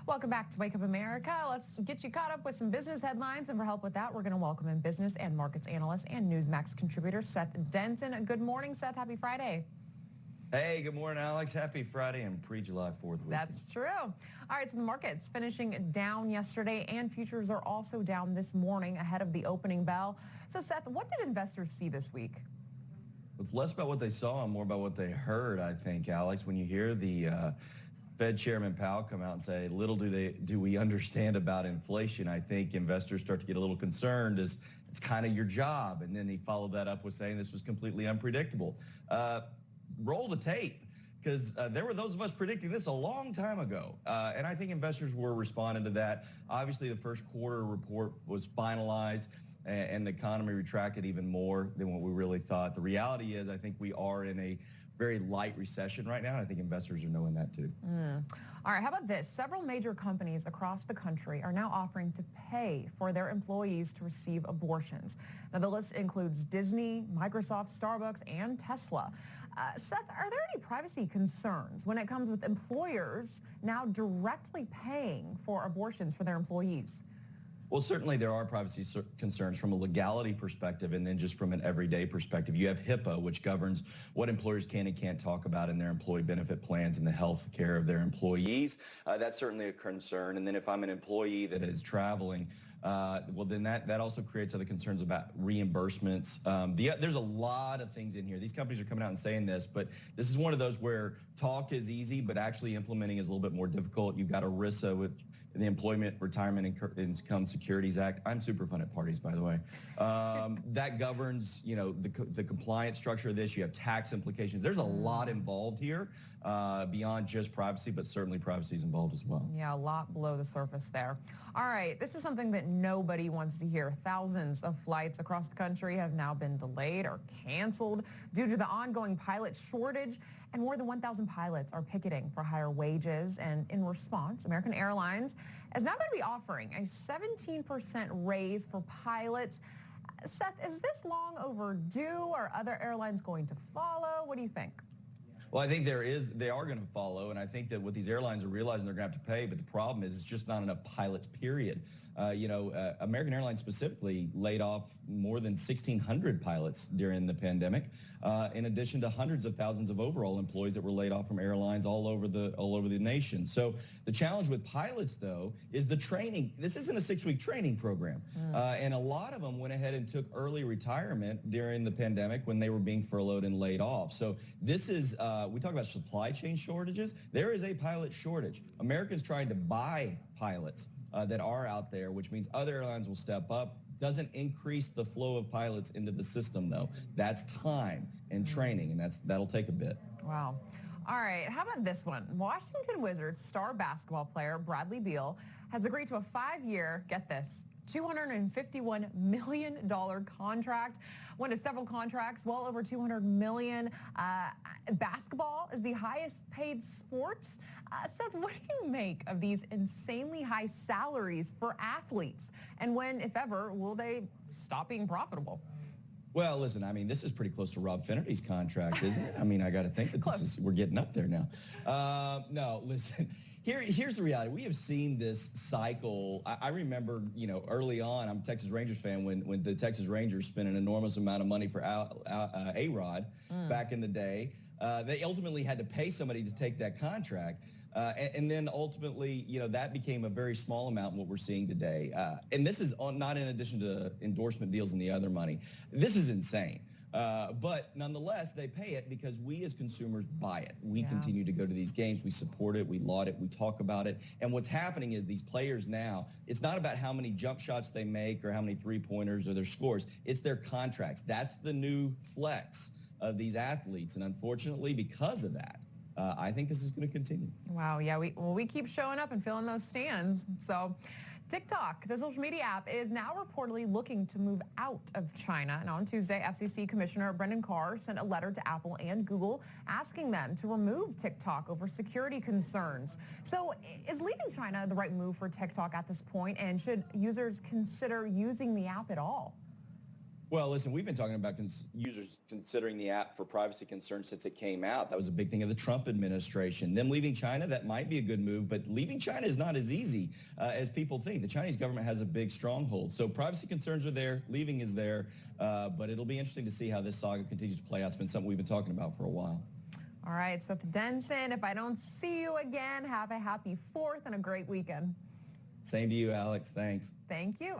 Welcome back to Wake Up America. Let's get you caught up with some business headlines. And for help with that, we're going to welcome in business and markets analyst and Newsmax contributor Seth Denton. Good morning, Seth. Happy Friday. Hey, good morning, Alex. Happy Friday and pre-July 4th weekend. That's true. All right, so the markets finishing down yesterday and futures are also down this morning ahead of the opening bell. So, Seth, what did investors see this week? It's less about what they saw and more about what they heard, I think, Alex. When you hear the Fed Chairman Powell come out and say, little do we understand about inflation, I think investors start to get a little concerned as it's kind of your job. And then he followed that up with saying this was completely unpredictable. Roll the tape, because there were those of us predicting this a long time ago. And I think investors were responding to that. Obviously, the first quarter report was finalized and the economy retracted even more than what we really thought. The reality is I think we are in a very light recession right now. And I think investors are knowing that too. All right, how about this? Several major companies across the country are now offering to pay for their employees to receive abortions. Now, the list includes Disney, Microsoft, Starbucks, and Tesla. Seth, are there any privacy concerns when it comes with employers now directly paying for abortions for their employees? Well, certainly there are privacy concerns from a legality perspective and then just from an everyday perspective. You have HIPAA, which governs what employers can and can't talk about in their employee benefit plans and the health care of their employees. That's certainly a concern. And then if I'm an employee that is traveling, well, then that also creates other concerns about reimbursements. There's a lot of things in here. These companies are coming out and saying this, but this is one of those where talk is easy, but actually implementing is a little bit more difficult. You've got ERISA with the Employment Retirement Income Securities Act. I'm super fun at parties, by the way. That governs, the compliance structure of this. You have tax implications. There's a lot involved here beyond just privacy, but certainly privacy is involved as well. Yeah, a lot below the surface there. All right, this is something that nobody wants to hear. Thousands of flights across the country have now been delayed or canceled due to the ongoing pilot shortage, and more than 1,000 pilots are picketing for higher wages. And in response, American Airlines is now going to be offering a 17% raise for pilots. Seth, is this long overdue? Are other airlines going to follow? What do you think? Well, I think they are going to follow, and I think that what these airlines are realizing they're going to have to pay, but the problem is it's just not enough pilots, period. American Airlines specifically laid off more than 1,600 pilots during the pandemic, in addition to hundreds of thousands of overall employees that were laid off from airlines all over the nation. So the challenge with pilots, though, is the training. This isn't a 6-week training program, and a lot of them went ahead and took early retirement during the pandemic when they were being furloughed and laid off. So this is, we talk about supply chain shortages. There is a pilot shortage. Americans trying to buy pilots that are out there, which means other airlines will step up. Doesn't increase the flow of pilots into the system, though. That's time and training, and that'll take a bit. Wow. All right, how about this one? Washington Wizards star basketball player Bradley Beal has agreed to a 5-year, get this, $251 million contract. Went to several contracts, well over $200 million. Basketball is the highest paid sport. Seth, what do you make of these insanely high salaries for athletes? And when, if ever, will they stop being profitable? Well, listen, I mean, this is pretty close to Rob Finnerty's contract, isn't it? I mean, I got to think that we're getting up there now. No, listen. Here's the reality. We have seen this cycle. I remember, early on, I'm a Texas Rangers fan, when the Texas Rangers spent an enormous amount of money for A-Rod back in the day. They ultimately had to pay somebody to take that contract. And then ultimately, that became a very small amount in what we're seeing today. And this is not in addition to endorsement deals and the other money. This is insane. But nonetheless, they pay it because we as consumers buy it. We continue to go to these games. We support it. We laud it. We talk about it. And what's happening is these players now, it's not about how many jump shots they make or how many three-pointers or their scores. It's their contracts. That's the new flex of these athletes. And unfortunately, because of that, I think this is going to continue. Wow. Yeah. We keep showing up and filling those stands. So TikTok, the social media app, is now reportedly looking to move out of China. And on Tuesday, FCC Commissioner Brendan Carr sent a letter to Apple and Google asking them to remove TikTok over security concerns. So is leaving China the right move for TikTok at this point? And should users consider using the app at all? Well, listen, we've been talking about users considering the app for privacy concerns since it came out. That was a big thing of the Trump administration. Them leaving China, that might be a good move, but leaving China is not as easy as people think. The Chinese government has a big stronghold. So privacy concerns are there, leaving is there, but it'll be interesting to see how this saga continues to play out. It's been something we've been talking about for a while. All right, Seth Denson, if I don't see you again, have a happy 4th and a great weekend. Same to you, Alex. Thanks. Thank you.